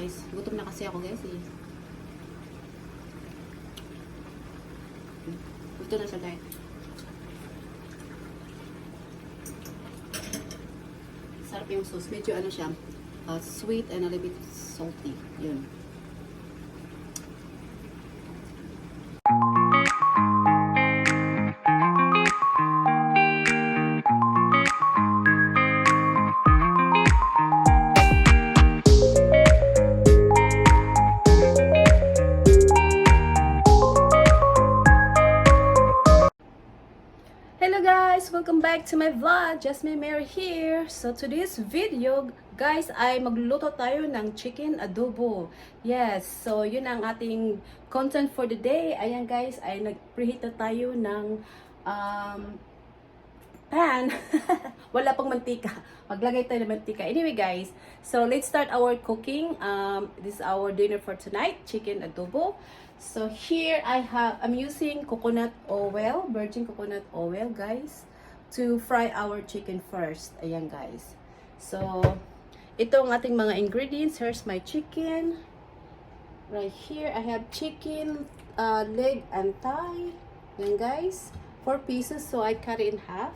guys. Gutom na kasi ako guys eh. Gusto na sa diet. Sarap yung sauce. Medyo ano siya, sweet and a little bit salty. Yun. Hello guys! Welcome back to my vlog. Jasmine Mary here. So today's video, guys, ay magluluto tayo ng chicken adobo. Yes, so yun ang ating content for the day. Ayan guys, ay nag-preheat na tayo ng pan. Wala pang mantika. Maglagay tayo ng mantika. Anyway guys, so let's start our cooking. This is our dinner for tonight, chicken adobo. So here I'm using coconut oil, virgin coconut oil guys, to fry our chicken first. Ayan guys. So ito ang ating mga ingredients. Here's my chicken. Right here I have chicken leg and thigh. Ayan guys. 4 pieces, so I cut it in half.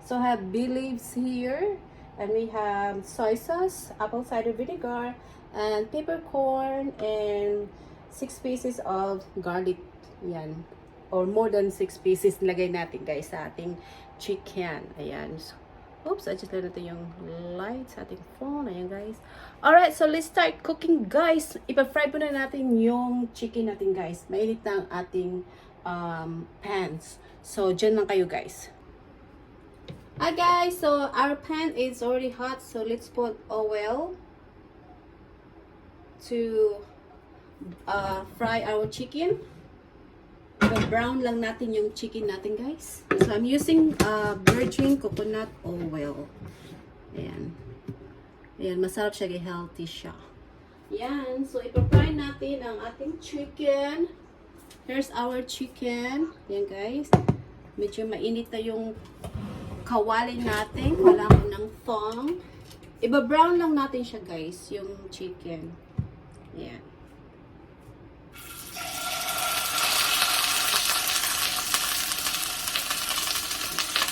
So I have bay leaves here, and we have soy sauce, apple cider vinegar, and peppercorn, and 6 pieces of garlic. Yan. Or more than 6 pieces lagay natin guys sa ating chicken. Ayan. So, oops, adjust lang natin yung light sa ating phone. Ayan guys. Alright, so let's start cooking guys. Ipa-fry po na natin yung chicken natin guys. Mainit na ang ating pans. So, dyan lang kayo guys. Hi guys, so our pan is already hot. So let's put oil to fry our chicken. Brown lang natin yung chicken natin guys. So I'm using virgin coconut oil. Ayan. Ayan, masarap siya, healthy siya. Ayan, so ipa-fry natin ang ating chicken. Here's our chicken. Ayan guys. Medyo mainit na yung kawali natin. Wala ko ng thong. Iba-brown lang natin siya guys, yung chicken. Ayan.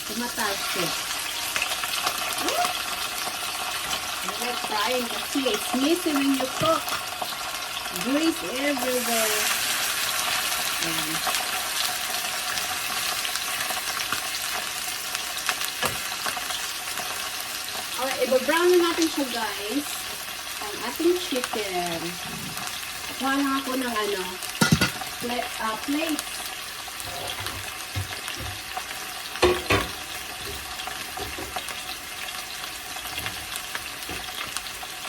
Tumatas siya. Let's try it. See, it's messy when you cook. Grease everywhere. Ayan. Alright, iba-brown na natin siya guys. Ang ating chicken. Kuha lang ako ng plate.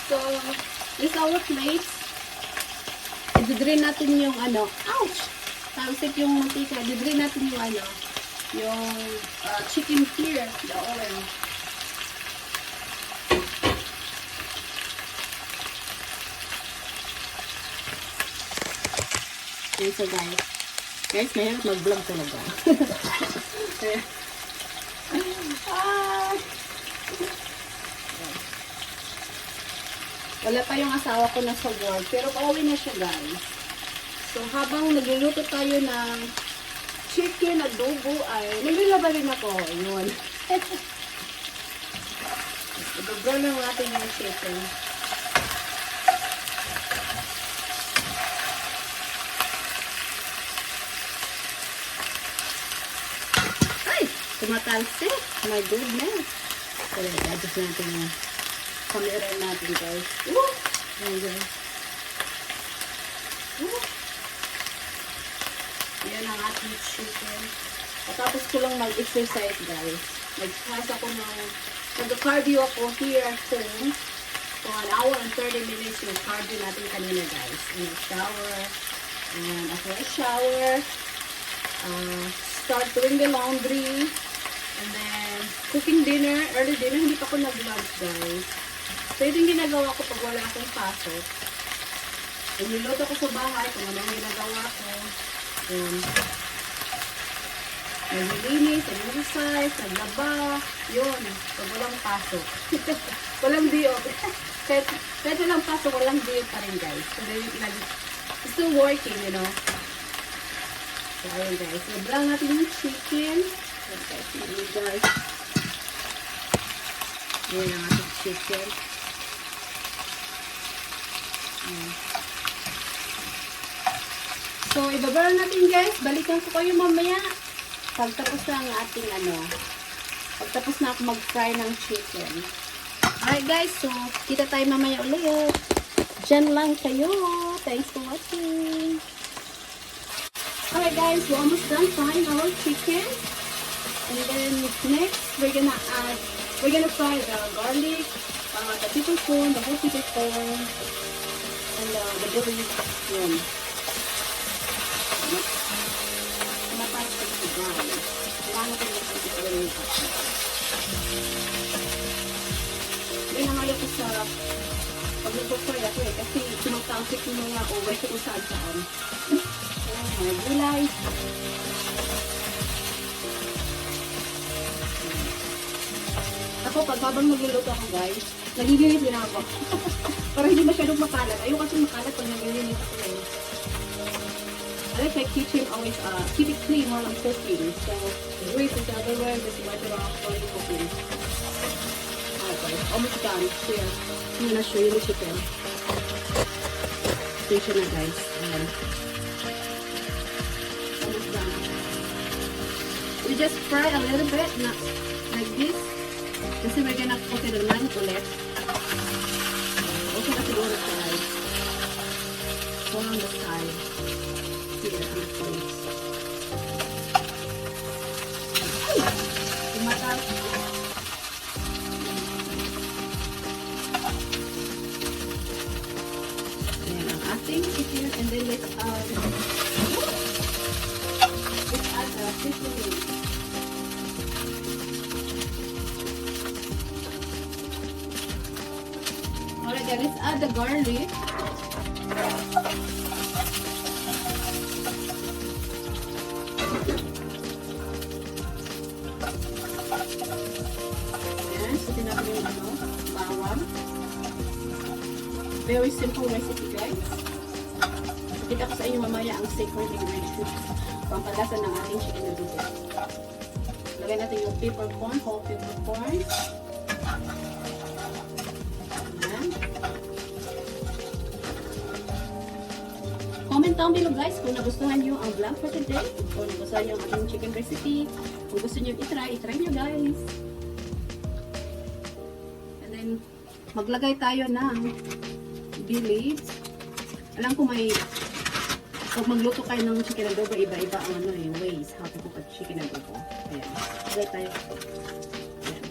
So, this our plate. I-drain natin yung ouch! Talsik yung mantika. I-drain natin yung yung chicken here, the oil. Okay, so guys, mahirap mag-vlog talaga. Wala pa yung asawa ko na sa work, pero pauwi na siya guys. So habang nagluluto tayo ng chicken adobo ay naglilaba rin ako. Yun. I-brown lang natin yung chicken. Tumatalsik. My goodness. So, adjust natin yung camera natin, guys. Woo! Ayan, guys. Woo! Ayan ang ating chicken. Tapos ko lang mag-exercise, guys. Nag-class ako nag-cardio ako here at home. So, 1 hour and 30 minutes yung cardio natin kanina, guys. And shower. And after I shower, start doing the laundry. And then, cooking dinner, early dinner, hindi pa ako nag-lunch guys. So, ito yung ginagawa ko pag wala akong pasok. Niluto ko sa bahay kung ano yung ginagawa ko. And, naglilinis, nag-exercise, naglaba, yun, pag walang pasok. Walang diyo. kahit walang pasok, walang diyo pa rin guys. So, it's still working, you know. So, ayun guys. Nablang natin yung chicken. Guys. Ayan ang ating chicken. Ayan. So, ibabara natin guys. Balikan ko kayo mamaya. Pagtapos na ang ating pagtapos na ako mag-fry ng chicken. Alright guys, so kita tayo mamaya ulit. Diyan lang kayo. Thanks for watching. Alright guys, we're almost done frying our chicken. And then next, we're gonna fry the garlic, the pepper corn, the whole pepper corn, and the butter. Yun. Mataas ko ito brown. Kailangan ko yung pagkita rin yung pati. May nangayo ko sa pag-fry ako kasi sinutansik yung mga over kung saan-saan. Mga gulay. Ako, pag habang magluluto ako guys, naglilinis din ako. Para hindi masyadong makalat. Ayun kasi makalat pag naglilinis ako yun. I like my kitchen always keep it clean while I'm cooking. So, the grease is everywhere, just wipe it off while you're cooking. Alright guys, almost done. Here, I'm gonna show you the chicken. Station na guys. Ayan. Almost done. We just fry a little bit, not like this. Kasi we're gonna cook it naman ulit. Okay na siguro sa side. All on the side. Here on the place. Tumatas. Ayan ang ating chicken. And then let's add the seasoning. Alright guys, let's add the garlic. Ayan, so tinapin yung bawang. Very simple recipe guys. Kita ko sa inyo mamaya ang secret ingredient. Pampalasa ng ating chicken na dugo. Lagay natin yung peppercorn, whole peppercorn. Comment down below guys kung nagustuhan nyo ang vlog for today, kung nagustuhan nyo ang ating chicken recipe, kung gusto nyo itry nyo guys. And then, maglagay tayo ng bay-leaves. Alam ko pag magluto kayo ng chicken adobo, iba-iba ang ways how to cook a chicken adobo. Ayan, maglagay tayo. Ayan.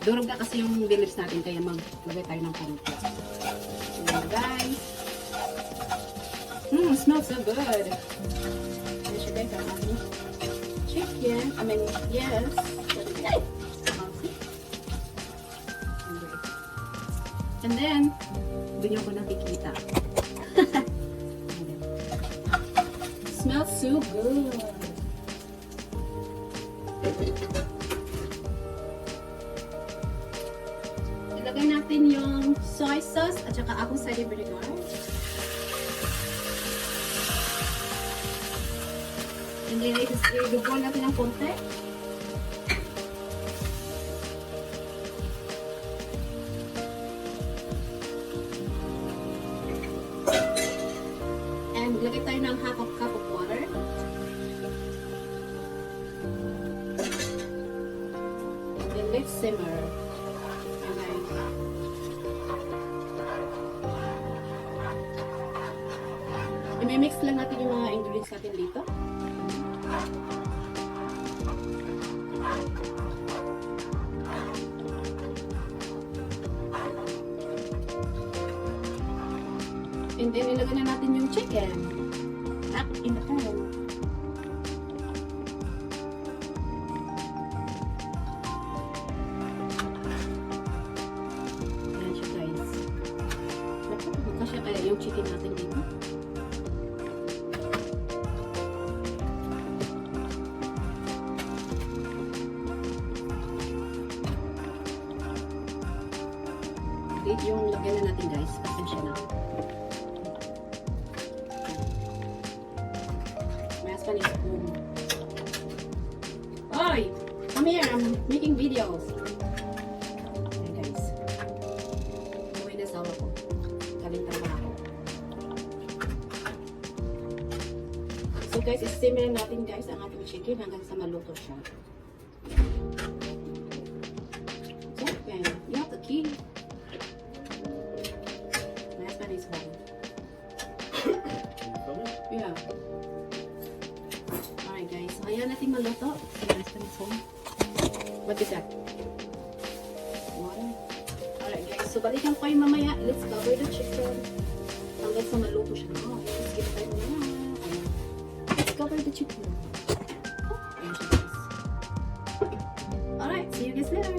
Durog na kasi yung bay-leaves natin, kaya maglagay tayo ng konti. Ayan guys. Smells so good. There's your guys ang ating chicken. Yes. And then, ganyan ko nakikita. Smells so good. Ilagay natin yung soy sauce at saka apple cider vinegar. And then, i-boil natin ng konti. And lagay tayo ng half a cup of water. And then, let's simmer. Okay. I-mix lang natin yung mga ingredients natin dito. And then, ilagay na natin yung chicken. Up in the pan. Ayan siya guys. Magkasya kaya yung chicken natin dito. yung lagyan na natin guys. Pasensya na. May aspan is spoon. Oy! Come here, I'm making videos. Okay guys. Uwi na sawa ko. Kalintang pa ako. So guys, i-simmer natin guys ang ating chicken hanggang sa maluto siya. Okay, you have the key. My husband is home. Yeah. Alright guys, so ayan natin maluto. My husband is home. What is that? Water. Alright guys, so balikan ko kayo mamaya. Let's cover the chicken hanggang sa maluto siya. Oh, let's give tayo na. Let's cover the chicken. Ayan siya guys. Alright, see you guys later.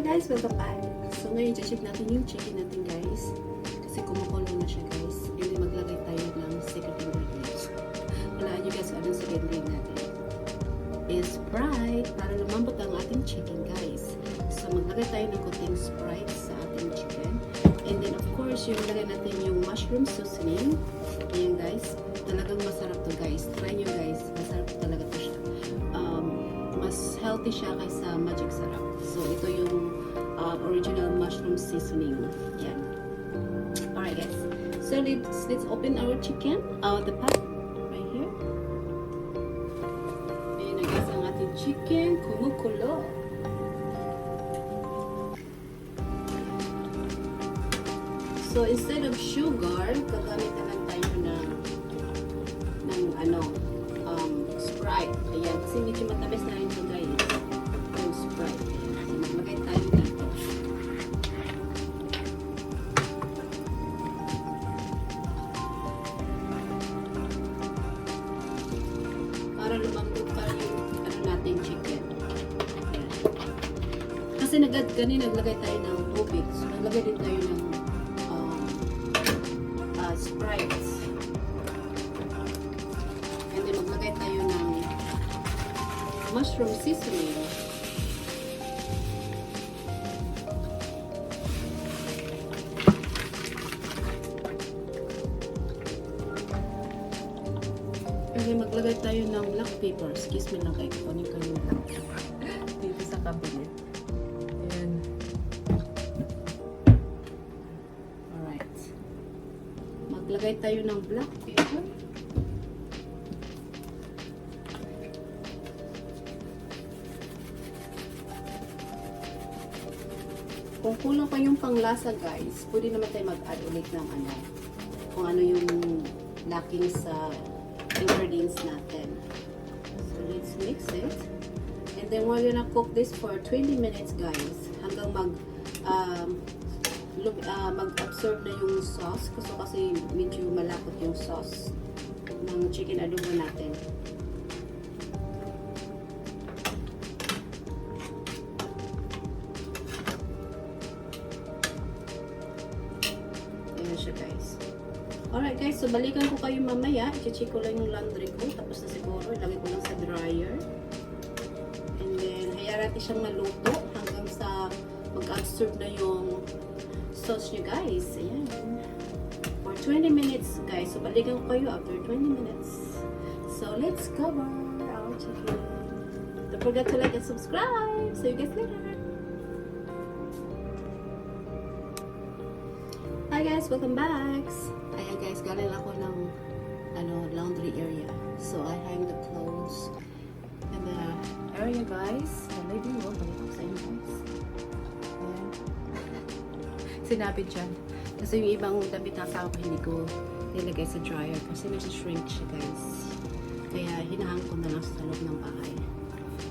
Guys, welcome back. So ngayon, check natin yung chicken natin guys. Kasi kumukulo na siya guys. And then maglagay tayo ng secret ingredients. Walaan nyo guys anong secret ingredient natin. Is Sprite para lumambot ang ating chicken guys. So maglagay tayo ng kunting Sprite sa ating chicken. And then of course, yung lagay natin yung mushroom seasoning. Ayan guys. Talagang masarap to guys. Try nyo guys. Masarap talaga to siya. Mas healthy siya kaysa Magic Sarap. So ito yung original mushroom seasoning. Yan. Alright guys. So let's open our chicken. The pot right here. Ayan na guys ang ating chicken. Kumukulo. So instead of sugar, gagamit na lang tayo ng Sprite. Ayan. Kasi medyo matamis na rin ito guys. Yung Sprite. Ayan. So maglagay tayo dito. Para lumambot pa yung natin chicken. Ayan. Kasi kanina naglagay tayo ng tubig. So naglagay din tayo ng Sprite. And then maglagay tayo ng mushroom seasoning. And then maglagay tayo ng black pepper. Excuse me lang kayo. Kunin ko yung black pepper. Dito sa cabinet. Ayan. Alright. Maglagay tayo ng black pepper. Kung kulang pa yung panglasa guys, pwede naman tayo mag-add ulit ng kung ano yung lacking sa ingredients natin. So let's mix it. And then we're gonna cook this for 20 minutes guys. Hanggang mag-absorb na yung sauce. Kasi medyo malapot yung sauce ng chicken adobo natin. Siya guys. Alright guys, so balikan ko kayo mamaya. I-check ko lang yung laundry ko. Tapos na siguro, ilagay ko lang sa dryer. And then, hayaan natin siyang maluto hanggang sa mag-absorb na yung sauce niya guys. Ayan. For 20 minutes guys. So balikan ko kayo after 20 minutes. So let's cover our chicken. Don't forget to like and subscribe. See you guys later. Hi guys, welcome back. Ayan guys, galing ako ng laundry area. So I hang the clothes in the area guys. The living room, balik ako sa inyo guys. Ayan. Sinabi dyan. Kasi yung ibang damit na sa hindi ko nilagay sa dryer kasi nasa-shrink siya guys. Kaya hinahang ko na lang sa loob ng bahay.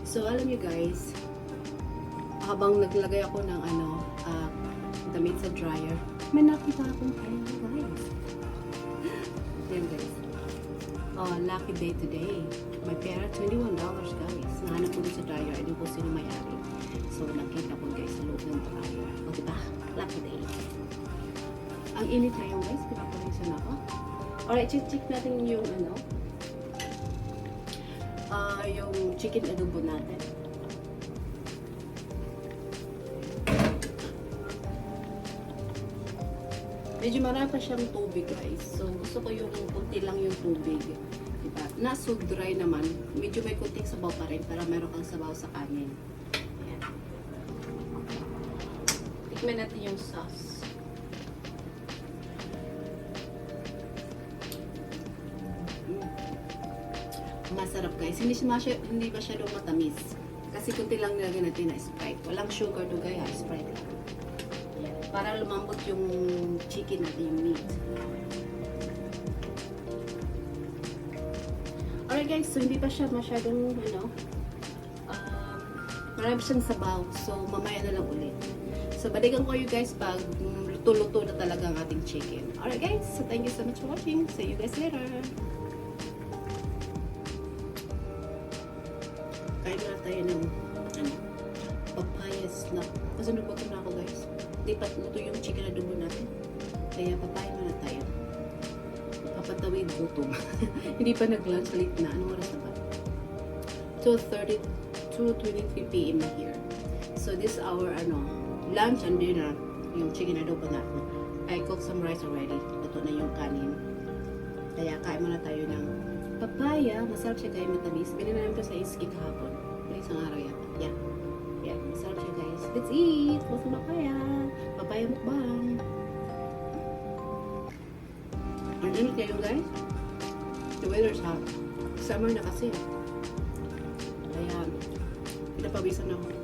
So alam nyo guys, habang naglagay ako ng damit sa dryer, may nakita akong pera guys. Yan guys. Oh, lucky day today. May pera, $21 guys. Nahanap ko din sa dryer. Hindi ko sino may-ari. So, nakita ko guys sa loob ng dryer. O diba? Lucky day. Ang init na yung guys. Pinapalisan ako. Alright, check natin yung yung chicken adobo natin. Medyo marami pa siyang tubig guys. So gusto ko yung kunti lang yung tubig. Diba? Not so dry naman. Medyo may kunting sabaw pa rin para meron kang sabaw sa kanin. Ayan. Tikman natin yung sauce. Masarap guys. Hindi masyadong matamis. Kasi kunti lang nilagyan natin na Sprite. Walang sugar to gaya. Sprite lang. Ayan. Para lumambot yung chicken natin, yung meat. Alright guys, so hindi pa siya masyadong marami siyang sabaw. So mamaya na lang ulit. So balikan ko you guys pag luto-luto na talaga ang ating chicken. Alright guys, so thank you so much for watching. See you guys later. Kain na tayo ng papaya snack. Kasi nagbato na ako guys. Hindi pa luto yung chicken na dugo natin. Kaya papaya na tayo. Papatawid gutom. Hindi pa nag-lunch, late na. Anong oras na ba? 2:23 p.m. na here. So this is our lunch and dinner. Yung chicken adobo natin. I cooked some rice already. Luto na yung kanin. Kaya kain muna tayo ng papaya. Masarap siya guys, matamis. Binili namin ko sa Iski kahapon. Isang araw yan. Yeah. Yeah, masarap siya guys. Let's eat! What's the papaya? Papaya mukbang. Ang init kayo guys. The weather's hot. Summer na kasi. Kaya, pinapawisan ako.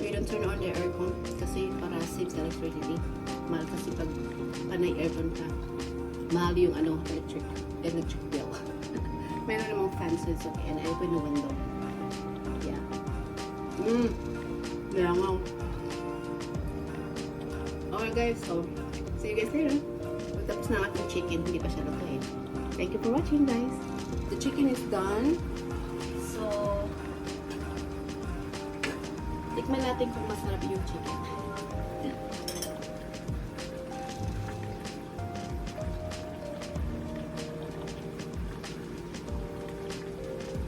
We don't turn on the aircon kasi para save sa electricity. Mahal kasi pag panay aircon ka. Mahal yung electric bill. Meron namang fan so it's okay. And I open the window. Yeah. Langaw. Okay guys, so see you guys later. Tapos na ang ating chicken, hindi pa siya luto eh. Thank you for watching guys. The chicken is done. So, tikman natin kung masarap yung chicken.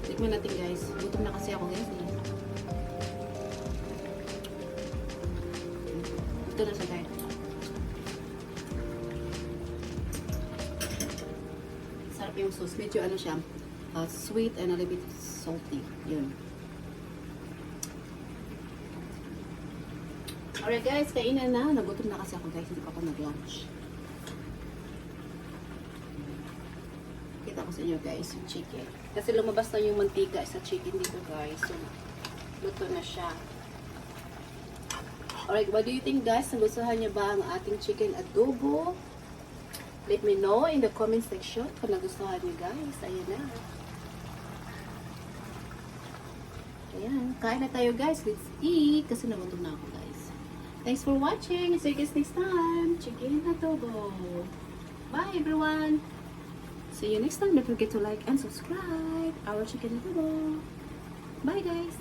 Tikman natin guys. Gutom na kasi ako guys eh. Ito na siya guys. Sarap yung sauce. Medyo siya, sweet and a little bit salty. Yun. Alright guys, kainan na. Nagutom na kasi ako guys. Hindi pa ako nag-lunch. Kita ko sa inyo guys yung chicken. Kasi lumabas na yung mantika sa chicken dito guys. So, luto na siya. Alright, what do you think guys? Nagustuhan niyo ba ang ating chicken adobo? Let me know in the comment section kung nagustuhan niyo guys. Ayan na. Ayan. Kain na tayo guys. Let's eat. Kasi nagutom na ako guys. Thanks for watching. See you guys next time. Chicken adobo. Bye everyone. See you next time. Don't forget to like and subscribe our chicken adobo. Bye guys.